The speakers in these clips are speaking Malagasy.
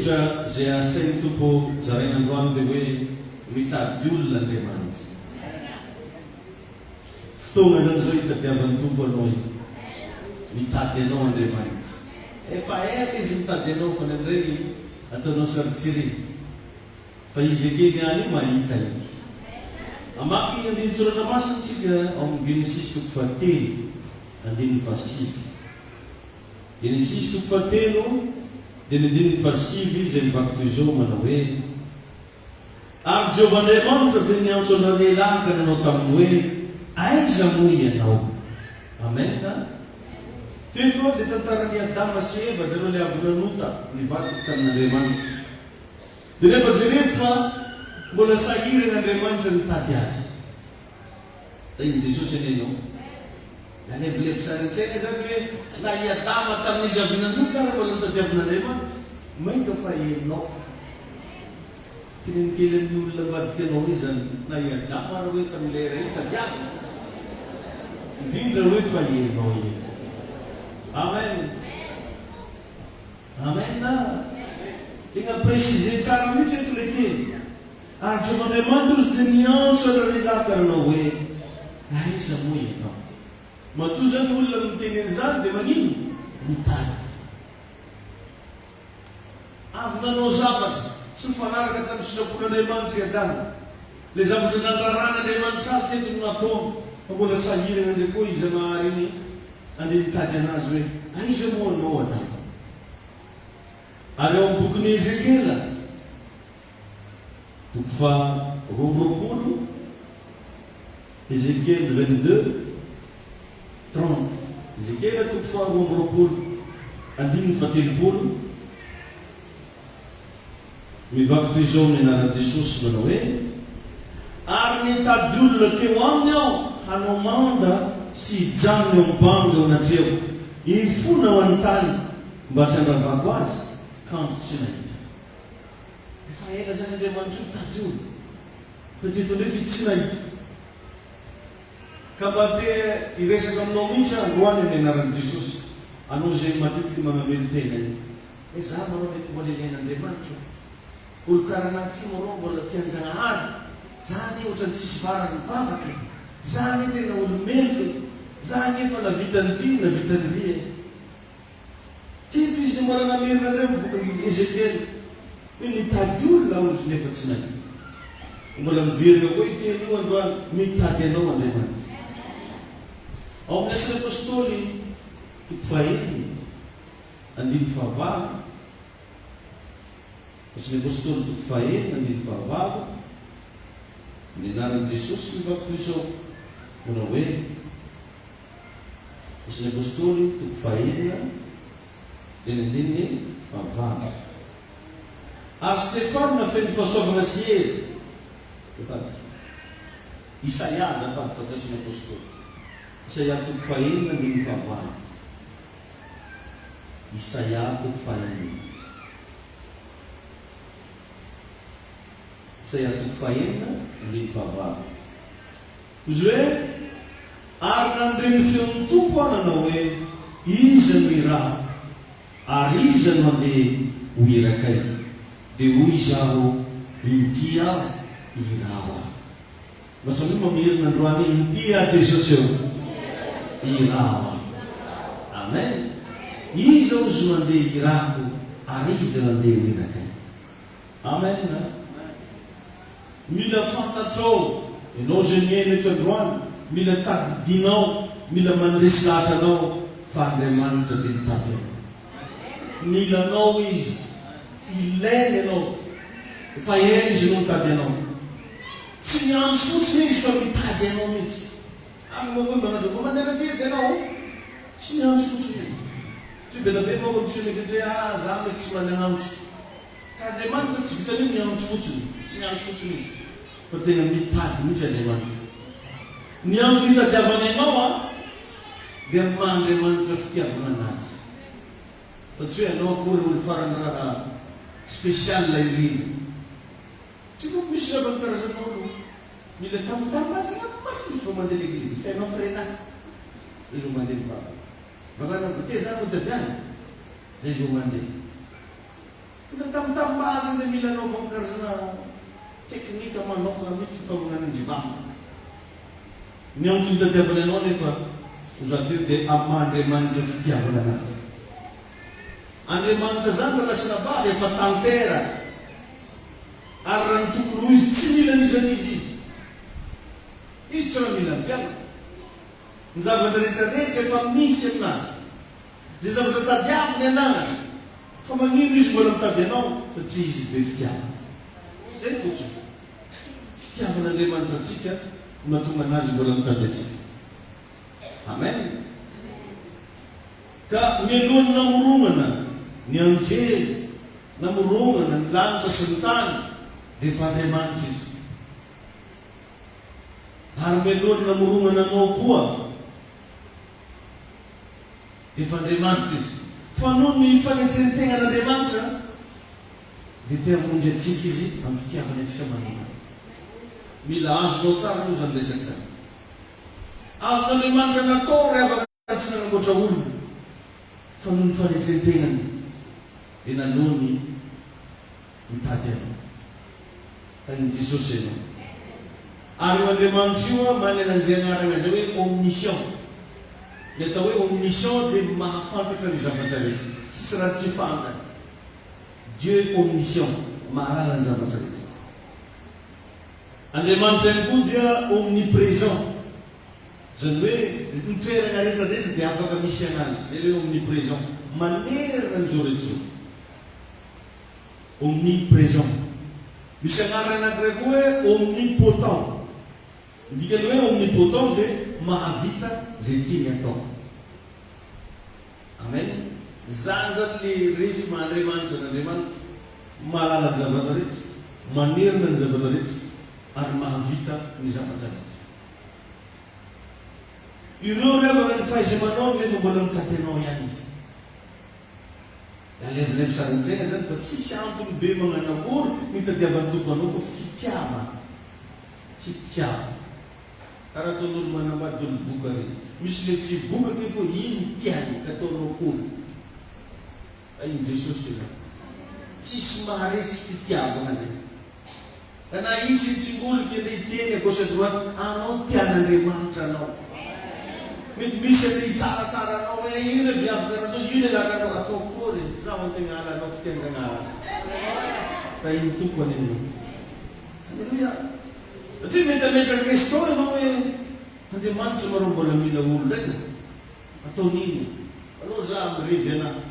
hevitra zay asain'ny tompo zaraina androany dia hoe mitady olona Andriamanitra. Fotoana zany zao hitadiavan'ny tompo anao io. Mitady anao Andriamanitra. Efa ela izy mitady anao fa nandray ataonao sarotsiry. Fa izy akeny any io mahita io. Amaky andiny tsoratra masina tsika ao amin'ny Genesis toko fahatelo andiny fasivy. Genesis toko fahatelo dia andiny fasivy zay mivaky toy izao manao hoe ary Jehovah Andriamanitra dia niantso anao lehilahy ka nanao taminy hoe aiza moa ianao. Amen. Teto dia tantaran'i Adama sy Eva zareo le avy nanota nivadiky tamin'Andriamanitra. Dia rehefa jereo fa mbola sahiran'Andriamanitra nitady azy. Iny Jesosy anenao. Nanevilevi sarin-tsaina zany hoe na i Adama tamin'izy avy nanota raha mbola nitadiavin'Andriamanitra. Mainka fa ianao. Tininykely amin'ny olona mbadika anao izy zany na i Adama raha hoe tamin'ilay iray tadiavina. Indrindra hoe fa ianao ianao. Amen. Amen. Tena préciser tsara mihitsy eto le teny. Ary Jehovah Andriamanitra izy dia niantso anao lehilahy ka nanao hoe aiza moa ianao. Matoa zany olona miteny an'izany dia manino? Mitady. Avy nanao zavatra tsy mifanaraka tamin'ny sinapon'Andriamanitra i Adama. Le zavatra nandraran'Andriamanitra azy teto no nataony. Fa mbola sahirana indray koa izy anahary iny andeha mitady anazy hoe aiza moa anao Adama. Ary ao amin'ny bokin'i Ezekela toko faha roapolo Ezekela 22:30. Ezekela toko faha roapolo andininy fatelopolo mivaky toy izao ny anaran'i Jesosy manao hoe ary nitady olona teo aminy aho hanao manda sy hijanona eo ambanga eo anatreo hifona ho any tany mba tsy handravako azy kanto tsy nahita. Efa ela zany Andriamanitra mitady olona fa teto ndraiky tsy nahita. Ka mba te hiresaka aminao mihitsy androany amin'ny anaran'i Jesosy anao zay matetiky manamely tena io. Hoe za manao mety mbola ilain'Andriamanitra. Olo karanaty manao mbola tian-Janahary. Zany ohatrany tsisy varany vavaka. Zany tena olo meloka. Zany efa navitany tiny navitany ria. Tito izy ny mbola namerina reo bokin'i Ezekela. Hoe nitady olona ozy nefa tsy nahita. Mbola miverina koa iteny io androany mitady anao Andriamanitra. Ao amin'ny Asy Apôstôly toko fahaenina andiny fahavalo. Asy Apôstôly toko fahaenina andiny fahavalo. Ny anaran'i Jesosy mivaky toy izao manao hoe Asy Apôstôly toko fahaenina andiny fahavalo. Ary Stefano nafeny fahasoavana sy hery. Isaia azafady fa tsy Asy Apôstôly. Isaia toko fahaenina andiny fahavalo. Isaia toko fahaenina. Isaia toko fahaenina andiny fahavalo. Izy hoe ary nandreny feon'ny tompo aho nanao hoe iza no iraha ary iza no handeha ho irakay dia hoy izaho inty aho iraha. Basa hoe mamerina androany inty aho Jesosy eo iraha. Amen. Iza ozy no handeha irako ary iza no handeha ho irakay. Amen. Mila fantatrao ianao zay miaina eto androany, mila tadidinao, mila mandresy lahatra anao fa Andriamanitra dia mitady anao. Milanao izy, ilaina ianao, efa ela izy no mitady anao. Tsy miantso fotsiny izy fa mitady anao mihitsy. Ary moa hoe manatro mandeha tiry anao, tsy miantso fotsiny izy. Tsy be be moa tsy mety hoe za mety tsy manantso. Ka Andriamanitra tsy vitany miantso fotsiny, tsy miantso fotsiny izy. Fa tena mitady mihitsy Andriamanitra. Ny andro hitadiavana ianao dia maha-Andriamanitra fitiavana anazy. Fa tsy hoe anao akory olo farany raha spesial irindra. Tsy koa misy zavatra karazan'olo mila tamotamo azy masiny fa mandeha l'eglizy. Fainao frena izy mandeha mba. Bakana gote za mo daviany. Zay izy mandeha. Natamtambazy le mila anaovana karazana teknika manokana mihitsy atao amin'ny jivamana. Ny antony tadiavana anao nefa ozaty dia Andriamanitra fitiavana anazy. Andriamanitra zany raha lasina bavy efa tantera ary raha ny tokony ho izy tsy mila nizanizy izy tsy raha mila mpianatra. Ny zavatra rehetrarehetra efa misy aminazy. Zay zavatra tadiaviny anagnany fa magnino izy mbola mitady anao satria izy be fitiavana. Zay fotsiny fitiavan'Andriamanitra antsika mahatonga anazy mbola mitady atsika. Amen. Ka mialohan'ny namoronana ny anjely, namoronana ny lanitra sy ny tany dia efa Andriamanitra izy. Ary mialohan'ny namoronana anao koa efa Andriamanitra izy. Fa noho ny fanetrentegnan'Andriamanitra dia te-hamonjy atsika izy amin'ny fitiavany atsika manokana. Mila azonao tsara io zany resaka zany. Azon'Andriamanitra natao reavaka tsy nanamboatra olona fa noho ny fanetrentegnany dia nalohany mitady anao. Tain'i Jesosy ianao. Ary io Andriamanitra io manana an'izay anarana zay hoe omniscient. Ny atao hoe omniscient dia mahafantatra ny zavatra rehetra. Tsisy raha tsy fantany. Dieu est omniscient, mahalala ny zavatra rehetra. Andriamanitra ihany koa dia omniprésent. Zany hoe ny toerana rehetrarehetra dia afaka misy anazy. Zay hoe omniprésent. Manerana an'izao rehetra zao. Omniprésent. Misy anarana anankiray koa hoe omnipotent. Dikany hoe omnipotent dia mahavita zay tiany atao. Amen. Zany zany le refy Andriamanitra n'Andriamanitra mahalala ny zavatra rehetra, manerana ny zavatra rehetra ary mahavita ny zavatra rehetra. Ireo rehefa ny fahaiza-manao nefa mbola mitady anao ihany izy. Alevilevy saran'izay zany fa tsisy antony be magnanakory nitadiavany tompo anao fa fitiavana. Fitiavana. Karaha ataon'olo manambady olo boka reny. Misy le tsy bokaka io fa iny tiany ataonao kory. Ai Jesosy io. Tsisy maharesy fitiavana zay. Na izy tsingoliky andeha hiteny à gauche à droite, anao tian'Andriamanitra anao. Mety misy andeha tsaratsara anao hoe ino le viavaka anao, ino le lakanao atao kory. Zaho an-tegna alanao fitian-Janahary. Da iny tompony iny. Halleluia. Satria metametraka question ianao hoe Andriamanitra marao mbola mila olo ndraiky. Ataon'ino? Aleo zaho mirevy anahy.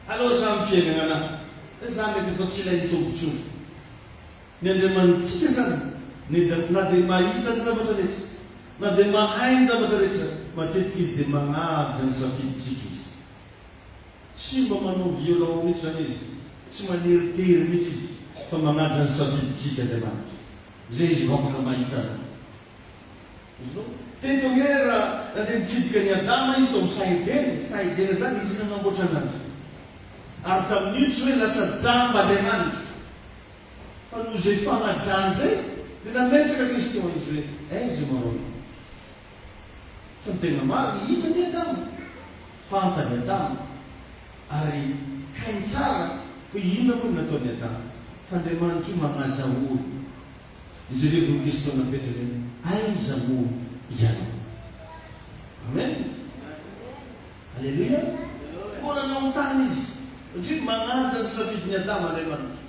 Aleo zaho mifiainana anahy. Zaho mety atao tsy ilay tombontsoa. Ny Andriamanitsika zany na dia mahita ny zavatra rehetra, na dia mahay ny zavatra rehetra, matetika izy dia magnaja ny safiditsika izy. Tsy mba manao violon mihitsy zany izy, tsy maneritery mihitsy izy, fa magnaja ny safiditsika Andriamanitra. Zay izy vao afaka mahita anao. Teto hoe raha dia mitsidika ny Adama izy tao amin'ny Saidena zany izy nanamboatra anazy. Ary tamin'io tsy hoe lasa jamba Andriamanitra. Fa noho izay fagnajany zay, dia nametraka question izy hoe aiza marao? Fa ny tegna marina hita ny Adama, fantany Adama, ary hainy tsara hoe inona moa nataony Adama. Fa Andriamanitra io magnaja olo. Izy ireo vao question napetraka hoe aiza moa ianao? Amen. Halleluia. Mbola naontany izy. Satria magnaja ny safidiny Adama Andriamanitra.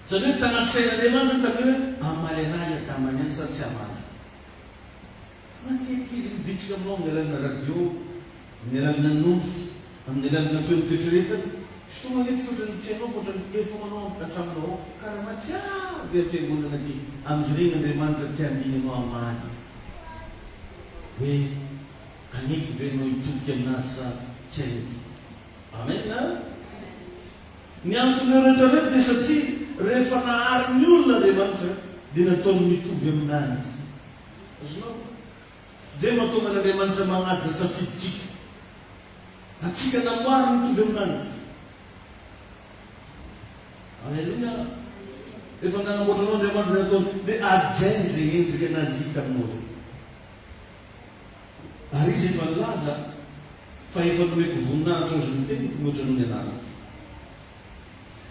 Zany hoe tagnaty sain'Andriamanitra tany hoe amaly anahy Adama niany sa tsy amaly. Matetika izy mibitsika aminao amin'ny alalina radio, amin'ny alalina nofy, amin'ny alalina feo fieritreretana. Fotoana manetsika ohatrany tianao, ohatrany efa manao an-tramonao, karaha matsiavy am-piangonana ty amin'ny regny Andriamanitra tiandiny anao amaly. Hoe aneky ve anao hitoboka aminazy sa tsy aneky? Amen na? Ny antony rehetrarehetra dia satria rehefa nahary ny olona Andriamanitra dia nataony mitovy aminazy. Azonao? Zay mahatonga n'Andriamanitra magnaja safiditsika. Atsika namboary mitovy aminazy. Halleluia. Efa nanamboatra anao Andriamanitra nataony dia ajainy zay endrika anazy hita aminao zay. Ary izy efa nilaza fa efa nomeko voninahitra azo ny teniko mihoatra noho ny anarana.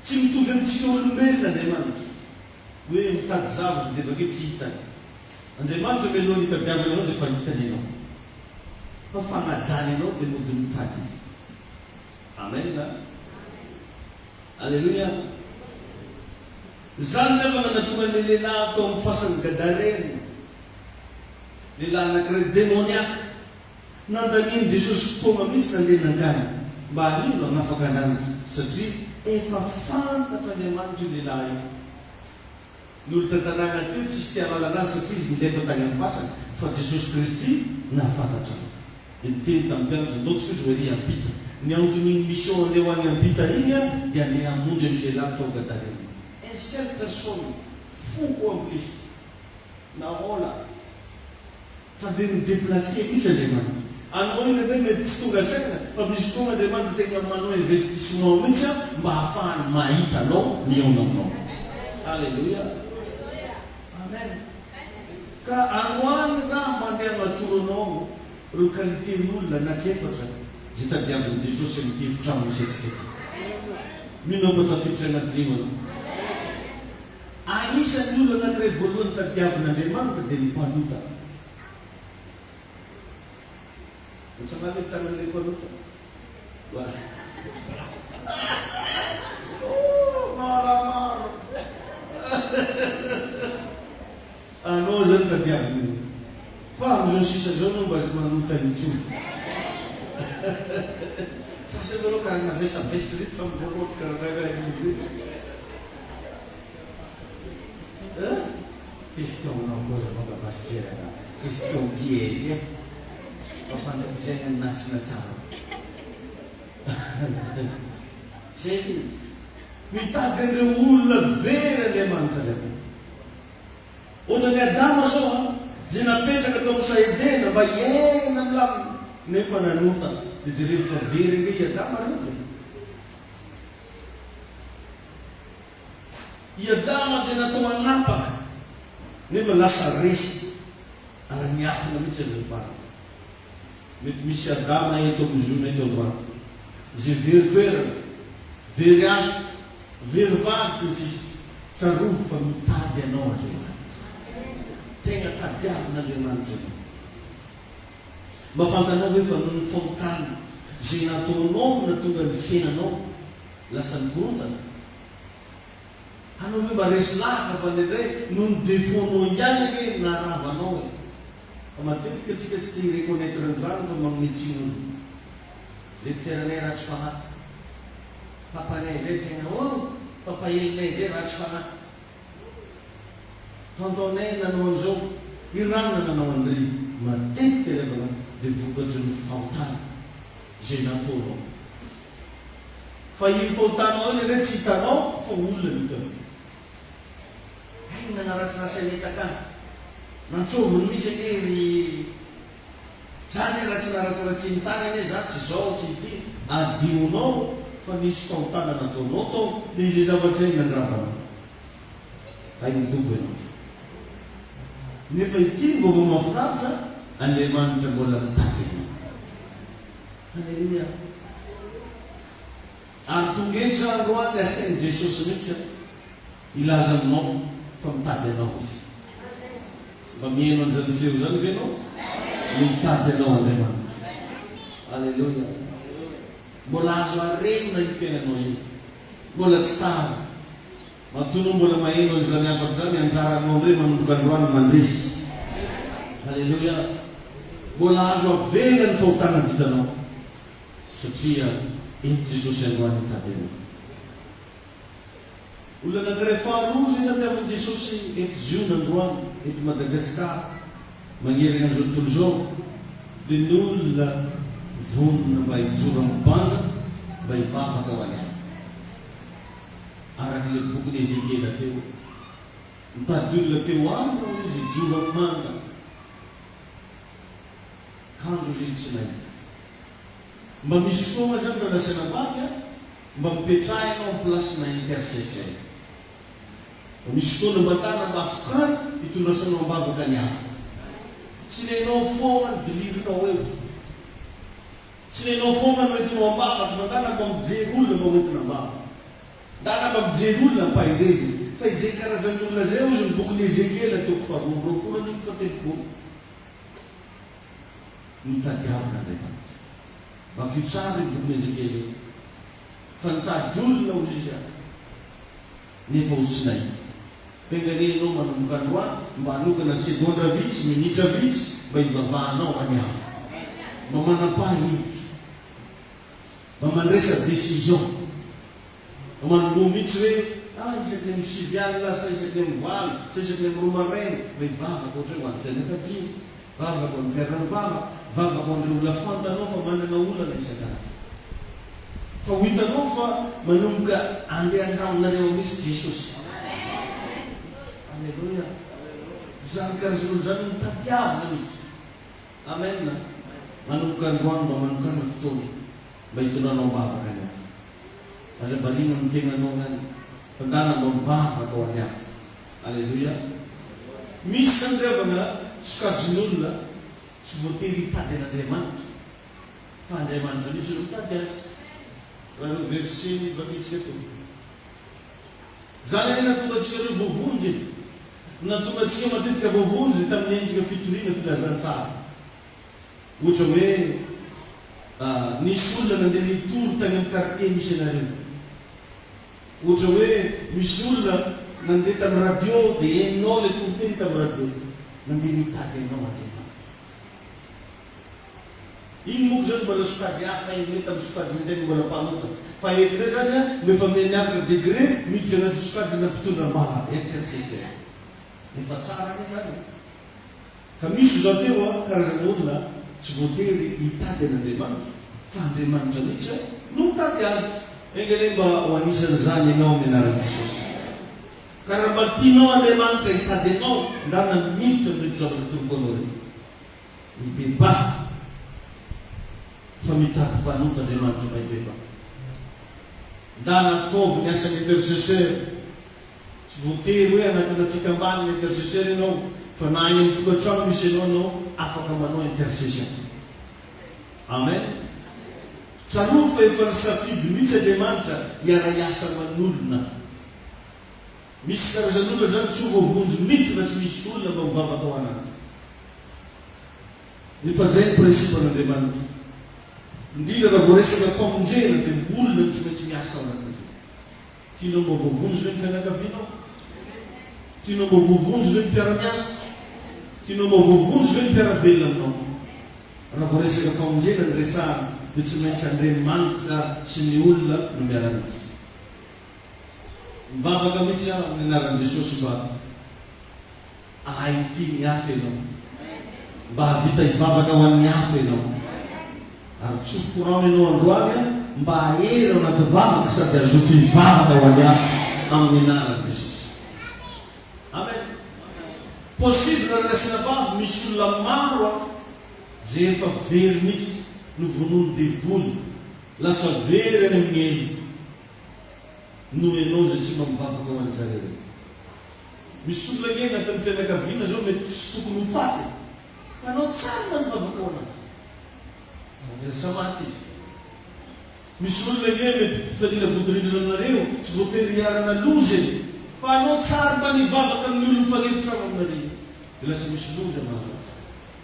tsy mitovy amintsika olombelona Andriamanitra hoe mitady zavatra dia bakeo tsy hitany. Andriamanitra melohan'ny hitadiavana anao dia fa hitany ianao, fa fagnajany ianao dia mody mitady izy. Amen na alleluia. Zany nefa nanatonga ny lehilahy tao amin'ny fasan'ny Gadareny, lehilahy anankiray demoniaka, nandaniany Jesosy fotoana mihitsy nandeha nangany mba hanino hanafaka ananjy, satria efa fantatra Andriamanitra io lehilahy io. Ny olo tantanàna teo tsisy tia lalana azy satria izy nilefa tany amin'ny fasana, fa Jesosy Kristy nahafantatra azy. Dia niteny tamin'ny mpianatra, ndao tsy hoe ry ampita. Ny anton'iny mission andeha ho any ampita iny dia andeha hamonjy ny lehilahy tao Gadareny. Un seul personne fou en plus na ola fa dia nidéplacé mihitsy Andriamanitra. Anao iny indray mety tsy tonga saina, fa misy tonga Andriamanitra tegna manao investissement mihitsy mba hahafahany mahita anao miaona aminao. Alléluia. Amen. Ka anoany raha mandeha matoro anao ro qualité-n'olona anakefatra zay tadiavin'i Jesosy amin'ny efitrano misy antsika ty. Mino fa tafiditra anaty rimana. Anisan'ny olona anankiray voalohany tadiavin'Andriamanitra dia ny mpanota. Mitsaka hoe tagnan'ilay mpanota. Maramaro. Anao zany tadiaviny. Fa amin'izao sisa zao anao mba manota intsony. Sasany anao karaha navesabesy reto fa mivoaloha karaha izy. Question naongoza mga pasteur na question piège pafantako zay ny natsina tsara. Zay mitady ireo olona very Andriamanitra rehefa. Ohatra ny Adama zao zay napetraka tao amin'ny Saedena mba hiaina milamina nefa nanota dia jerefa very nge i Adama reo. I Adama dia natao anapaka nefa lasa resy ary miafina mihitsy azy mivana. Mety misy Adama eto amizona eto androany zay very toerana, very asa, very vady tsy sisy tsarovy fa mitady anao Andriamanitra. Tegna tadiavin'Andriamanitra izy. Mba fantanao hoe fa noho ny fontany zay nataonao na tonga ny fiainanao lasa nikorontana. Anao hoe mba resy lahaka fa nendray noho ny défaut-nao ihany hoe naharavanao e. Matetika tsika tsy tia reconnaître an'izany fa magnitsino lecteuranay ratsy fanahy. Papanay zay tegna papa elinay zay ratsy fanahy. Tontonay nanao an'izao, irana nanao an'ry. Matetika rehefa dia vokatry ny fahotana zay nataonao. Fa iny fahotanao iny re tsy hitanao fa olona mitao. Hay nanaratsiratsy anetaka nantrovony misy akery zany raha tsy naratsiratsy ny tany ane za tsy zao tsy ity adionao fa nisy fahotana nataonao tao dia izay zavatsy zay nandravanao. Hay mitombo ianao. Nefa ity mba vao mahafinaritra Andriamanitra mbola mitady ianao. Alleluia. Ary tonga eto zany roany asain'i Jesosy mihitsy ilaza aminao fa mitady anao izy. Mba mihaino an'izany feo zany ve ianao? Mitady anao Andriamanitra. Alleluia. Mbola azo arenina ny fiainanao io. Mbola tsy tara. Matono mbola maheno an'izany afaka zany anjaranao ndray manomboka androany mandresy. Alleluia. Mbola azo avela ny fahotana vitanao satria eto Jesosy androany mitady anao. Olona anankiray faharoa zay tadiavin'i Jesosy eto Ziona androany eto Madagasikara magnerina an'izao tontolo zao dia ny olona vonona mba hijoro amin'ny banga mba hivavaka ho any hafa. Arak'ilay bokyny Ezekiela teo mitady olona teo aminy izy hijoro amin'ny manga kanjo izy tsy mahita. Mba misy fotoana zany mba nasana baky mba mipetrahy anao amin'ny plasina intercession. Misy fotoana mba tana mba atokany hitondrasanao ambavaka ny hafa. Tsy nenao foana ny dilirinao eo. Tsy nenao foana no entinao ambavaka mba tana mba mijery olona mba entina ambavaka. Dana mijery olona mpahirezy fa izay karazan'olona zay ozy ny bokony Ezekela toko faharoapolo ny fatelopolo nitadiavina Andriamanitra. Vakio tsara ny bokony Ezekela fa nitady olona ozy izy nefa ozy tsy nahita. Penganenao manomboka androany mba hanokana segondra vitsy minitra vitsy mba hivavahanao any hafa, mba manam-pahevitra, mba mandresa décision, mba manoloa mihitsy hoe isaky ny misivy alina sa isaky ny mivaly sa isaky ny miroa maraina mba hivavaka ohatry ho an'izay nakaviny, vavaka ny mpiarany vavaka andreo olona fantanao fa manana olana isakazy. Fa ho hitanao fa manomboka andeha an-dramonareo misy Jesosy. Alleluia. Zany karazan'olo zany mitadiavina mihitsy. Amen. Manomboka androany mba manokana fotoana mba hitonanao mivavaka any hafa. Aza balina ny tegnanao ngany fandana mba mivavaka ao any hafa. Alleluia. Misy sandrevana sokajin'olona tsy voatery hitady an'Andriamanitra fa Andriamanitra mihitsy no mitady azy. Raha ireo verseny vakitsika to zany any natonga antsika ireo voavonjy, natonga antsika matetika voavonjy tamin'ny endrika fitoriana filazantsara. Ohatra hoe nisy olona nandeha nitory tany amin'ny quartier misy anareo. Ohatra hoe misy olona nandeha tamin'ny radio dia hainao le toriteny tamin'ny radio, nandeha nitady hainao Andriamanitra. Iny moa zany mbola sokajy hafa iny tamin'ny sokajy miteny mbola mpanoka. Fa eto ndray zany mefa mianiaraka degré miditra anaty sokajy na mpitondram-bava intercesseur. Efa tsara ane zany. Ka misy zao teo karazana olona tsy voatery hitady an'Andriamanitra fa Andriamanitra mihitsy no mitady azy. Engany mba ho anisan'izany ianao amin'ny anaran'i Jesosy. Ka raha mba tianao Andriamanitra hitady anao ndana militra mety zavatra toroko anao reto. Mibebaha fa mitady mpanota Andriamanitra mba hibebaha. Ndana ataovy ny asan'ny intercesseur. Tsy voatery hoe anatina fikambanana intercesseur ianao fa na any amin'ny tokantrano misy ianao afaka manao intercession. Amen. Tsaroa fa efa nisafidy mihitsy Andriamanitra hiara-iasa aman'olona. Misy karazan'olona zany tsy ho voavonjy mihitsy na tsy misy olona mba mivavaka ao anazy. Efa zay ny principe an'Andriamanitra. Indrindra raha voaresaka famonjena dia olona tsy maintsy miasa ao anazy. Tianao mba voavonjy hoe ny fianakavianao? Tianao mba voavonjy hoe ny mpiara-miasa? Tianao mba voavonjy hoe ny mpiara-belona aminao? Raha voaresaka famonjena ny resahana dia tsy maintsy Andriamanitra sy ny olona no miara-miasa. Mivavaka mihitsy amin'ny anaran'i Jesosy mba ahity ny hafa ianao, mba havita hivavaka ho an'ny hafa ianao. Ary tsofi korano ianao androany mba ahery ao anaty vavaka sady azoto hivavaka ho an'ny hafa amin'ny anaran'i Jesosy. Amen. Possible na rasina vavy misy olona maro zay efa very mihitsy no vonono devoly lasa very any amin'ny elo noho ianao zay tsy mba mivavaka ho an'ny zareo. Misy olona ny anatin'ny fianakaviana zao mety tsy tokony ho faty fa anao tsara mba mivavaka ho anazy. Samaty izy. Misy olona ny mety fifaliana godorindrina aminareo tsy voatery hiarana lozeny fa anao tsara mba nivavaka amin'ny olona mifanefitra aminareo dia lasa misy loza manazy.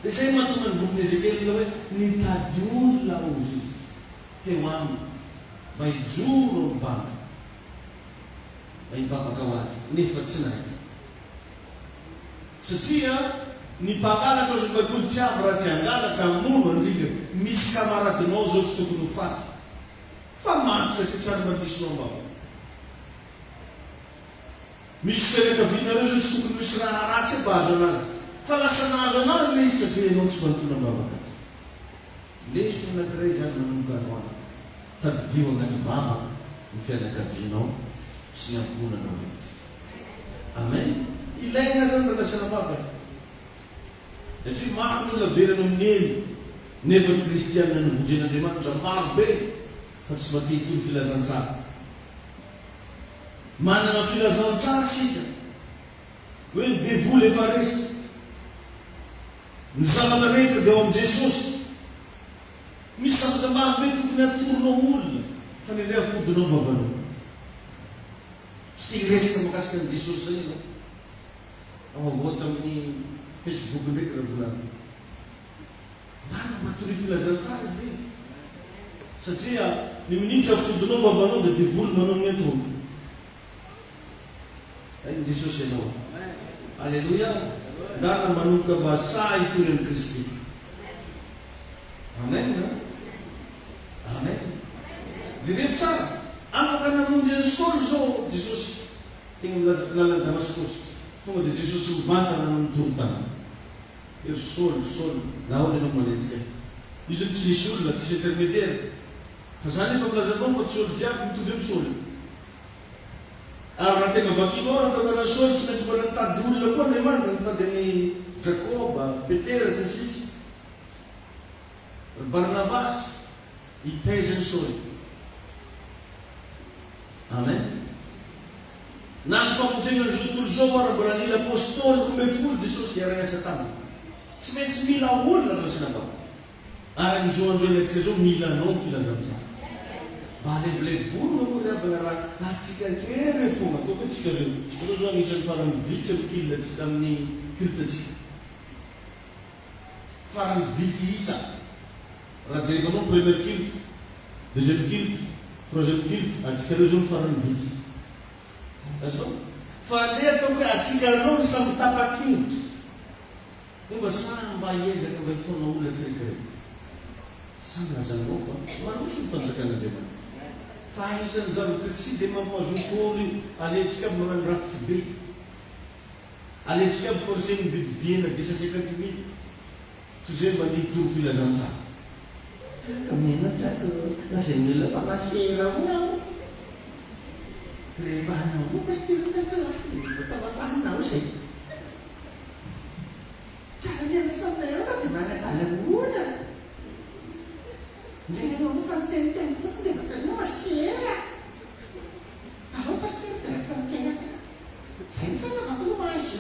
Dia zay mahatonga ny bokin'i Ezekela hoe nitady olona ozy izy teo aminy mba hijoro mibanga mba hivavaka ho azy nefa tsy nahita. Satria ny mpangalatra ozy mbaikoly tsy avy raha tsy hangalatra amono andrika misy kamaradinao zao tsy tokony ho faty fa maty satria tsara mba misinao mbavaka. Misy fianakavianareo zao tsy tokony misy raha ratsy mba azo anazy fa lasa nahazo anazy le izy satria ianao tsy mantona mbavaka azy. Leso anankiray zany manomboka androany tadidio angany vavaka ny fianakavianao sy ny amponanao mety. Amen. Ilaigna zany mba lasana mbavaka. Satria maro ny olona verana amin'ny elo nefa ny kristianina novonjen'Andriamanitra maro be fa tsy matetiky filazantsara. Manana filazantsara sika hoe ny devoly efa resy, ny zavatra rehetra dia ao amin'i Jesosy. Misy zavatra maro be tokony atoronao olona fa ny ray afodinao vavanao. resaka makasika ny Jesosy zany no avaovao tamin'ny Facebook ndraiky raha volana dana matory filazantsara zay satria ny minitra fodinao vavanao dia devoly manao ny atony ny Jesosy ianao alleluia dana manomboka mba sa hitory any Kristy amen amen rehefa tsara afaka namonjy ny Saoly zao Jesosy tegna milaza lalany Damaskosy tonga dia Jesosy mivantana ny toron-tanana ery Saoly laholy anao manentsika izy tsy misy olona tsisy intermédiaire fa zany efa milazanao fa tsy olo jiaby mitovy amin'ny Saoly ary raha tegna vakinao raha tantana Saoly tsy maintsy mbola nitady olona koa Andriamanitra nitady any Jakoba Petera sy ny sisa Barnabas hitaiza ny Saoly amen na ny famonjena ny tontolo zao ara mbola nila apôstôly rombey folo Jesosy iara-iasa taminy tsy maintsy mila olona raha sinatao ary am'izao andro ilatsika zao mila anao ny filazantsara mba alevilevy volona moa ry abana raha atsika kely fogna ataoko tsika reo zao anisan'ny farany vitsy mikilina tsika amin'ny cultatsika farany vitsy isa raha jerekanao premier culte deuxième culte troisième culte atsika reo zao ny farany vitsy azao fa le atao hoe atsika anao ny samy tapa-kevitra mba sa mba hiezaka mba hitaona olona tsiraikaraiky samy lazanao fa manoso ny fanjakan'Andriamanitra fa anisan'ny zavatra tsy dia mampazotory io alentsika aby manano rapitry be alentsika aby forcé ny bibibiena 250 000 toy zay mba nitoro filazantsara menatrako nazay mila fanasera moa rehefa anao moa pastiranao zay kara mianasanao raha dia manadala moana ndreny anao moa teniteny fotsy dia matanao masera avao pastira dia lasa tenaka zay ny sanavako no masy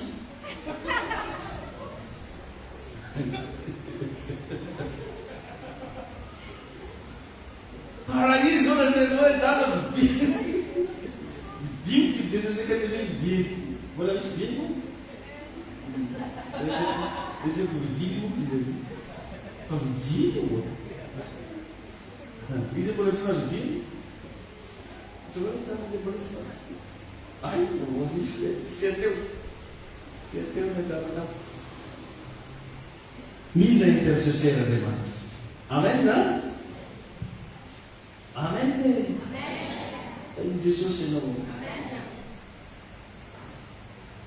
para izy zao nasenao hoe dala vidiniky dia zasaka ny hoe biety mbola misy biety moa reseko vidiny moa izy fa vidiny moa izy mbola tsy nazo diny tsy hoe tanale mbola tsy nazo ay misy sy ateo na tsara mila intercesseur Andriamanitra amen na amen ny Jesosy ianao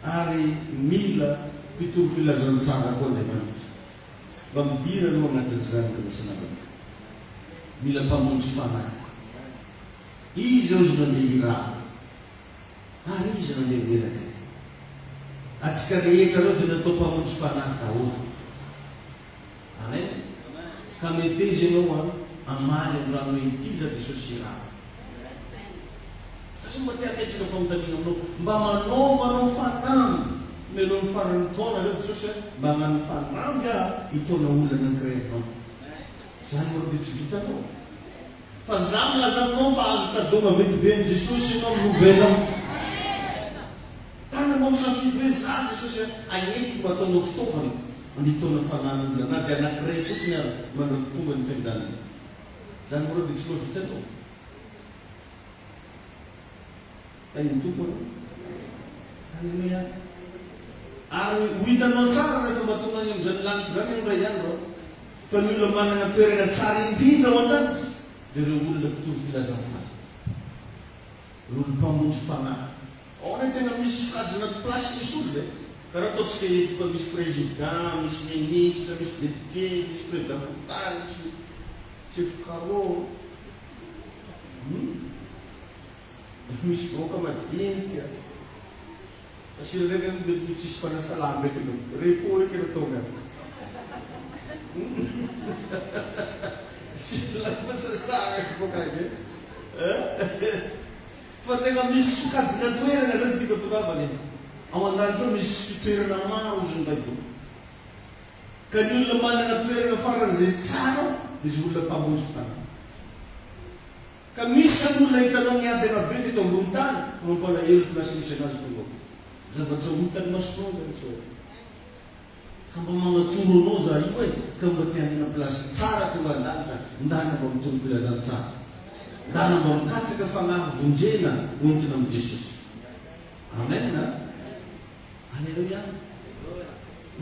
ary mila mpitoro filazantsara koa Andriamanitra mba midira anao agnatin'izany kanasanavaka mila mpamonjy fanahy izy ao izy nandeha iraha ary izy nandeha mieraka atsika rehetra reo dia natao mpamonjy fanahy daholo amen ka mety izy ianao amaly am'rano hoe ity za Jesosy iraha satria mba tia metraka famotanina aminao mba manao fanamby melohan'ny farany taona zay Jesosy mba manao fanamby hitaona olona anankiray anao zany mora dia tsy vitanao fa za milazanao fa azo kadô mavetibe ny Jesosy ianao novela tananao misafidy hoe za Jesosy agnety mba ataonao fitaovana anditaona fanan'olona na dia anankiray fotsiny ary manao tonga ny fiandanana zany mora dia tsy mora vitanao ay ny tompona alleluia ary ho hitanao tsara rehefa mahatonga any am'izany lanitra zany am'ray andro fa ny olona manana toerana tsara indrindra ao an-danitra dia reo olona mpitoro filazantsara reo olo mpamonjy fanahy ao na tena misy sokajina plasy misy olona karaha ataotsika eto fa misy président misy ministre misy député misy président fontany misy chef carreau misy boka madinika asy reka mety tsisy fanasalamy reka repo eky na tonga tsy lamasasaraka bokage fa tena misy sokajina toerana zany tika tokavany ao an-danitra ao misy toerana maro izy ny baiboly ka ny olona manana toerana farany zay tsara izy olona mpamonjy fanahy Kamisa mula itanong niya de mabit itong buntan. Kung pala il plus missionaries tulo. Zavat sa buntan mas no so. Kung mga turo no za iwe, kung batian na plus sara tuwa danta, ndana bang turo pila zansa. Ndana bang katsa ka fanga vunjena unti ng Jesus. Amen na. Hallelujah.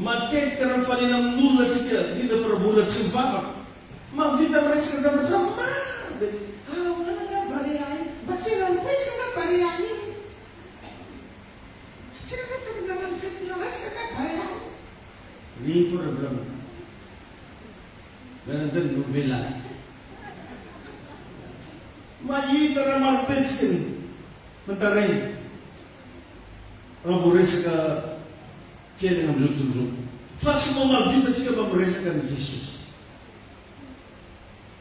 Matet ka ng falinang nulat siya, hindi na parabulat siya baka. Mavita mereka ka sa ma. Wala na baliyain. Ba't sila pwes ka na baliyain? Sila ka ito naman fit na ras ka na baliyain. Hindi ko problem. Meron din novelas. Mayita na marpetsin. Mentaray. Rabures ka tiene ng jutu. Faço uma vida que eu vou receber com Jesus.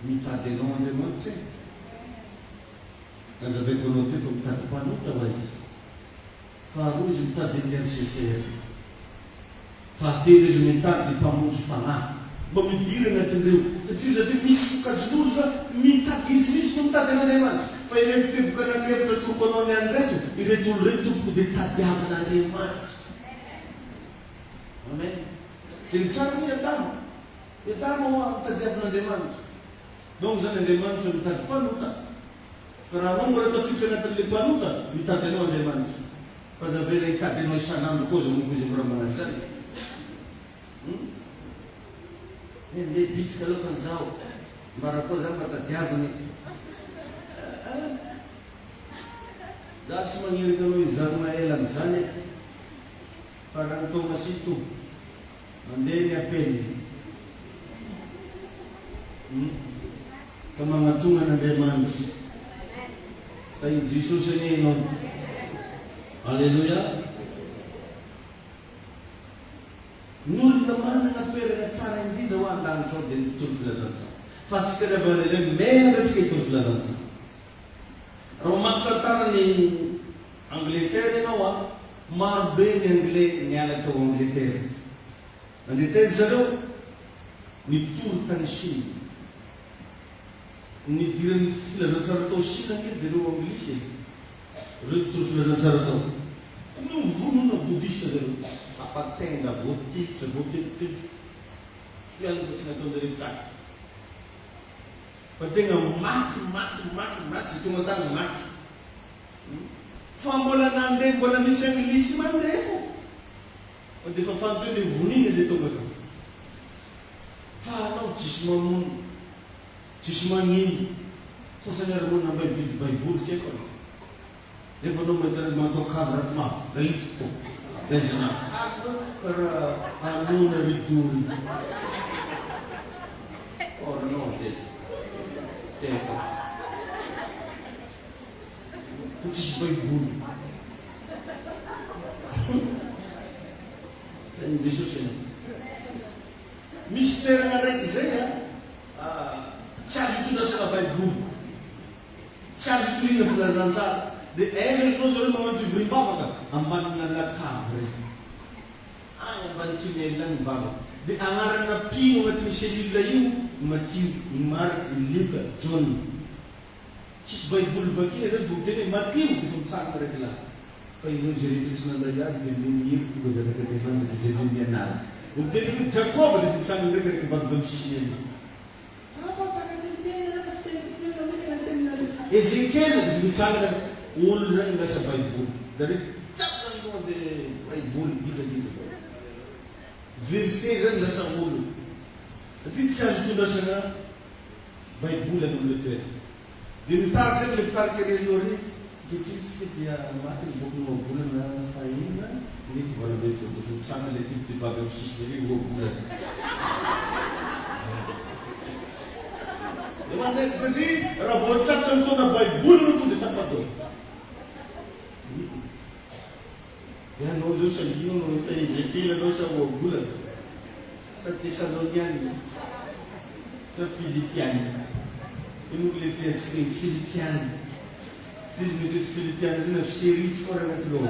Me tá de nome de monte. Mas a ver com o tempo tá de panuta vai. Falo de tá de interceder. Fateres me tá de pamuns falar. Vou me dire na entendeu. Se tu já tem misto cadurza, me tá isso não tá de nada mais. Foi ele que por na que tu quando não é reto, e reto de tá de na de mais. Amen. Jadi cara ni adam. Kita mau terjadi na demand. Dong sana demand tu tak panuta. Kerana orang tu fikir nak terlibat panuta, kita teno demand. Pasal bila kita teno sana tu kozo mungkin orang mengajar. Ini bit kalau kan zau. Marapo zaman terjadi ni. Dah semua ni kalau zaman elam sana. Parang tu masih tu. Mandei niya pen. Kamangatungan na demands. Kay Jesus ni no. Hallelujah. Nul naman na pera at sana hindi daw ang dangchod din tulflasansa. Fats ka na ba rin meron kay tulflasansa. Romak tatar ni Angleterre nawa marbe Angle niya to Angleterre. Angleterre zero ni tur tanshin. Ni diren filazansa to shin ang dero Anglise. Tur filazansa to. No vuno no budista dero. Apatenda botti, botti. Siya ang gusto na dero tsak. Patenga mat, ito matang mat. Fambola nande bola misang lisman dero. Quando fa fanto le vuni che to gato. Fa no tismani. So senhor mo na vai burche ko. Le vono mettere ma to cabra ma dai. Benzina. Para anu na rituri. Or no se. Certo. Tutti vai burro. Jesus ini. Mister ngarek saya, charge itu dah sampai bum. Charge itu ni dah lancar. The angels knows all moment to bring back. Amban nala kavre. Yang bantu ni lang bago. The angaran na pingo at misedil layu, Matthew, Mark, Luke, John. Cis Bible bagi ada bukti ni Matthew pun sangat mereka. Paino jadi Krishna daya jadi ni itu juga jadi kedepan jadi dia nal. Untuk itu Jacob ada sangat mereka kebat sisi ni. Apa tak ada dia nak kata Ezekiel ada sangat ulran bahasa Bible. Dari cakap tu ada Bible gitu. Verses bahasa ulu. Jadi saya tu bahasa Bible yang ulu. Diminta lepar kiri lori. Kecil dia mati bukan bulan na faina ni kalau betul sama letih di bagian sisi bulan. Lepas jadi orang bocah contoh na baik bulan itu di tempat tu. Ya nojo sendiri nojo Ezekiel nojo bulan. Thessalonian, Filipian. Ini letih sini Filipian. This means Philippians in a series for an flow.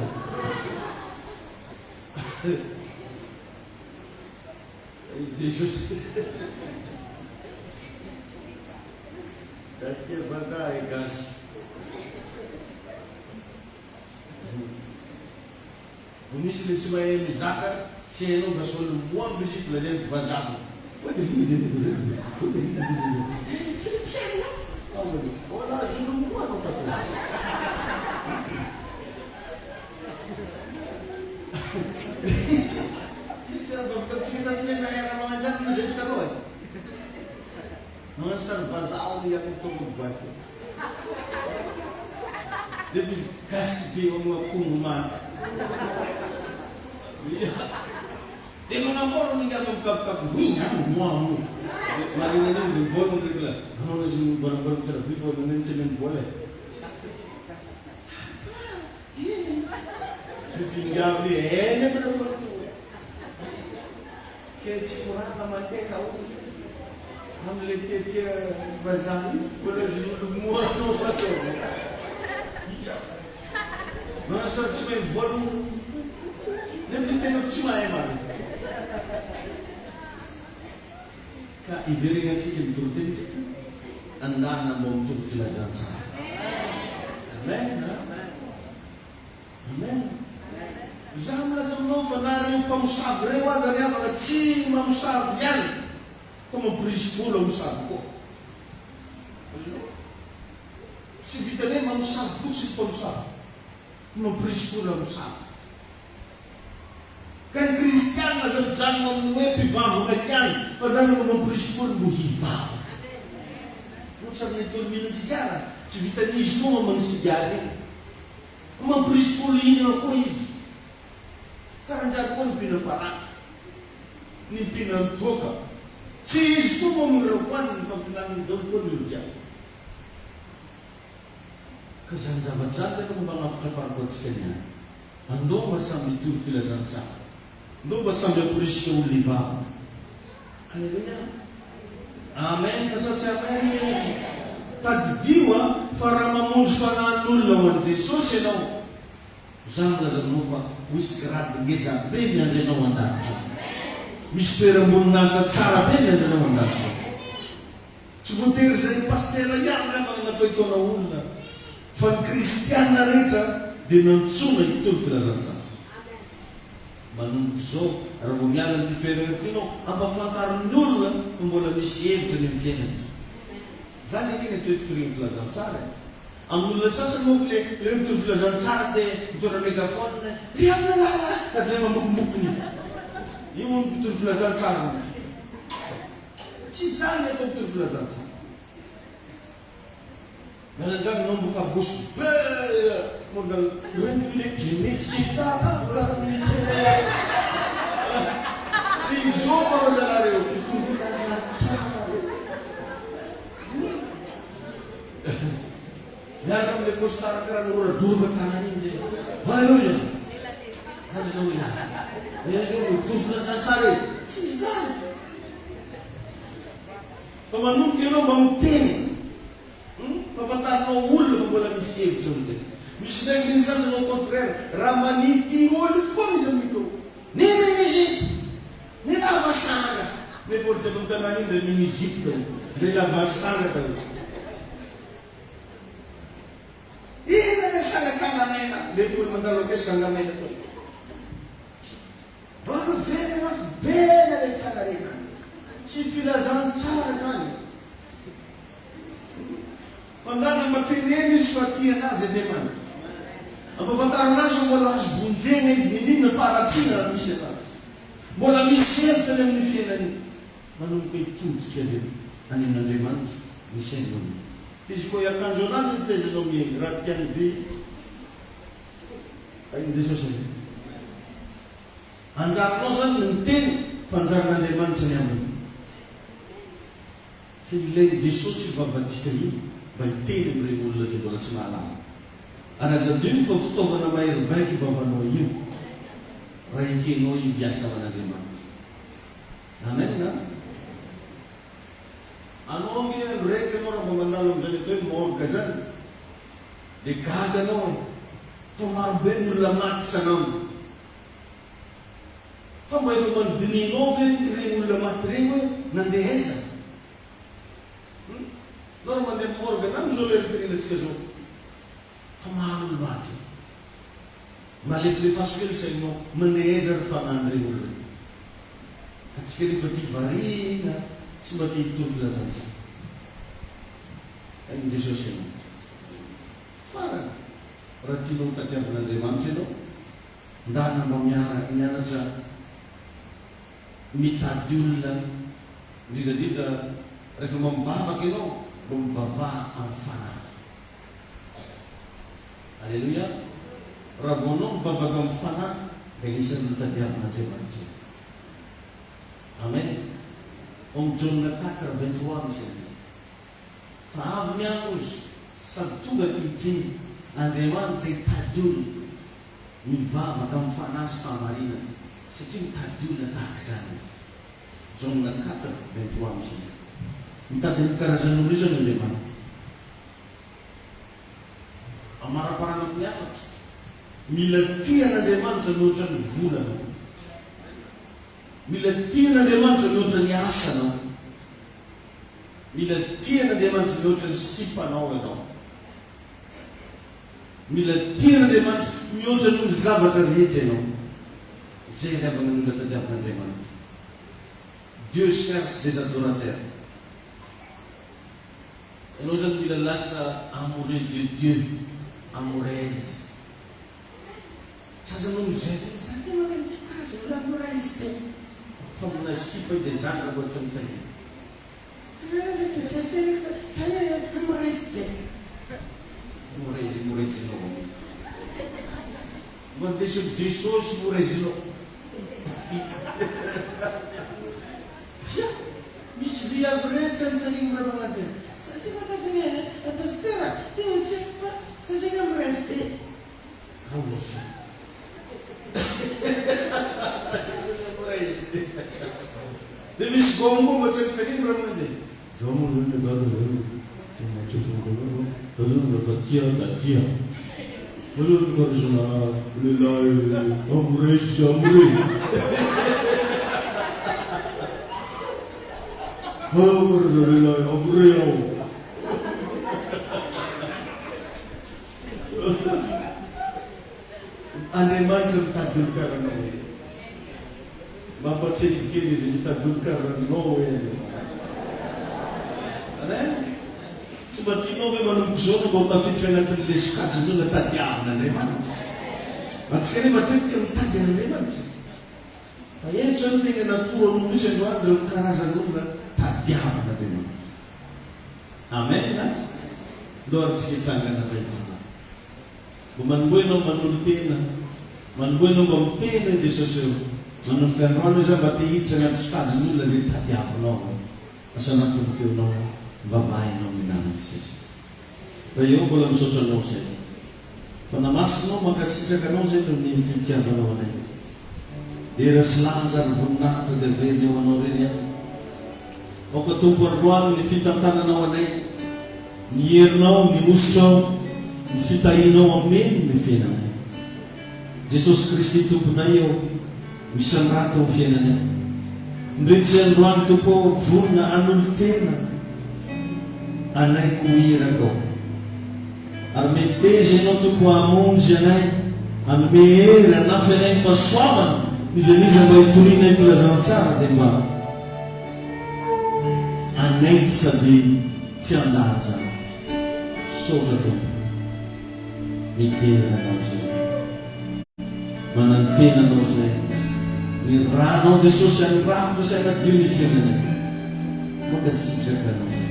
Jesus. Dati bazaha gasy. Misy le tsy mahay mizaka, tsy hainao gasolo moamby izy filazay vazaha. Wala zulu mua no tato. Istilah berkecita tu na era mengajar menjadi karuan. Mengasal bazau yang itu buat. Dia kasih dia mengaku mata. Dia mengampor ni kalau kap ni mau. Mari ni bolong regla. Ano sih barang-barang cara before mention boleh. Tinggal ni ni betul. Kecik kurang amat tahu. Ham lihat dia bazar boleh dulu muat no betul. Iya. Masa cuma bolong. Nanti tengok cuma emang. Ka iberingan sih betul anda nak mau tur filazan sah. Amen. Amen. Zamla zamno fanari pamusab rewa zaria magacing mamusab yan. Como preschool musab ko. Si vitane mamusab buci pamusab. Como preschool musab. Kan Kristian mazal jan memwe pibahu kanyan padahal mempreschool buhiba. Macam itu minum sejarah. Cerita ni semua mengsejarah. Mempreschool ini aku is. Karena jagoan pindah parak. Ni pindah toka. Si semua mengerupan fakiran dorpon lujar. Kesan zaman-zaman kamu bang afkafar buat sekalian. Ando masam itu filazan sah. Ando masam dia preschool liva. Haleluya. Amen. Kasat siapa ini? Tadiwa faramamun fananul lawan Yesus senau. Zangla zamufa wiskerat geza bebe ande no wandacho. Mispera munanga tsara bebe ande no wandacho. Chubutir zai pastela yanga na toito na ulla. Fan Kristian na reja de non suma itu filazanza. Manung zo arabunyala diferentino amba fakar nulla kumbola misiento nimfiena. Zani ini tu istri filazanza. Amulla sasa mukle lentu filazanza de dora megafon riamna la kadre mambuk ni. Yung tu filazanza. Cizane tu filazanza. Melanjang membuka bus, modal rendah jenis sita bermije. Izo baru jalan itu filazanza. Dalam dekostar kerana orang dua bertangan ini. Haleluya. Haleluya. Dia itu filazanza. Cizan. Pemanung kilo bangting. Papatar no ulo bola misiye chunde. Misna ginsa no contraire. Ramaniti ol fam jamito. Ni la basanga. Ne forte contamani de mini Egipto. De la basanga ta. Ina sanga mena. De ful mandalo ke sanga mena. Baru vere mas bela de tagarina. Si filazanza tani. Pandang materi suatu yang ada di mana. Apa kata langsung bola bunjeng ini nafara cina misalnya. Bola misal sedang misalnya. Manungku itu jadi ani nandeman misalnya. Pisco ya kanjonan itu jadi nomi ratian bi. Kain desa saja. Anjar nosan mentin panjar nandeman cenyaman. Jadi Jesus babat sekali. Baitei berimula di bulan semalam. Ada satu foto nama yang baik bawa noyu, raiki noyu biasa mana lima. Amen na? Anu ni reke orang pemandang jadi tu mau gazan, dikaga no, tomar ben ulamat sanam. Tomai tomar dini noven ulamat ringo nande hesa. Normal dia mau zao le ritrenatsika zao fa mahalo maty malefilefaso kely sainao maneza ry fagnano reny olona atsika rehefa ty varina tsy mba te hitovy filazantsika ainy Jesosy ianao farany raha tianao mitadiavan'Andriamanitra ianao ndana mba mianatra mitady olona indrindrandrindra rehefa mba mivavaka ianao mba mivavaha amin'ny fanahy. Alleluia. Raha vao anao mivavaka amin'ny fanahy dia isan'ny mitadiavan'Andriamanitra. Amen. Om John 4:23 misy an'izay. Fa avy miango izy sady tonga ankehitriny Andriamanitra hitady olona mivavaka amin'ny fanahy sy fahamarinana satria mitady olona tahaka izany izy. John 4:23 misy an'izay. Mitady ny karazan'olona izy Andriamanitra. Amaraparanako ny afatra. Mila tian'Andriamanitra mihoatra ny volana. Mila tian'Andriamanitra mihoatra ny asanao. Mila tian'Andriamanitra mihoatra ny sipanao ianao. Mila tian'Andriamanitra mihoatra ny zavatra rehetra ianao. Zay ny avana ny olona tadiavan'Andriamanitra. Dieu cherche des adorateurs. Ianao zany mila lasa amoureux de Dieu, amoureuse. Sasany mizay sa tena karazana l'amoureuse te. Fa mona sipa dia zany raha tsantsany. Amoureuse no. Mandeso Jesosy amoureuse no. Misy viavy rehetra tsantsany raha magnaja. Satria makazana pasteur, tena mitseko fa satria amoureuse te. Amoureuse. Dia misy gombo matsakitsaky raha mandeha. Gombo ny dadalaro. Dadalaro fa tia da tia. Dadalaro karazana lehilahy amoureuse amoureuse. Karazana lehilahy amoureuse. Andriamanitra mitady olo karanao. Mampatsely kely izy mitady olo karanao eny. Amen. Tsy mba tianao hoe manomboka zao no mba tafiditra anatin'ilay sokajin'olona tadiavan'Andriamanitra. Antsika ne matetika mitady an'Andriamanitra. Fa eny zao no tegna natoran'olona misy androany ireo karazan'olona tadiavan'Andriamanitra. Amen. Loara tsika hitsangana vehivavy. Mba manomboanao manolo tena. Manomboanao mba mitena Jesosy eo. Manomboka androany izy mba te hiditra anaty sokajin'olona zay tadiavanao. Asa anatin'ny feonao vavahinao minana Jesosy. Raha eo mbola misaotra anao zay. Fa namasinao mankasitraka anao zay no ny fitiavanao anay. Dia raha sy laza ny voninahitra dia veriny eo anao reny ihany. Aoka tompo androany ny fitantananao anay. Ny herinao, ny osotrao, ny fitahinao ameny ny fiainanay. Jesosy Kristy tomponay eo misy anrato amin'ny fiainanay. Ndretsy androany tompo vonina anolo tena anayko hiraka ao. Ary meteza ianao tompo hamonjy anay anome hery anafy anay fahasoavana izy mba hitorianay filazantsara dia mba anaiky sady tsy andaza sotra tompo mitera anao zay manantena anao zay ny ranao Jesosy any raha saina dio ny fiainanay mankasitraka anao zay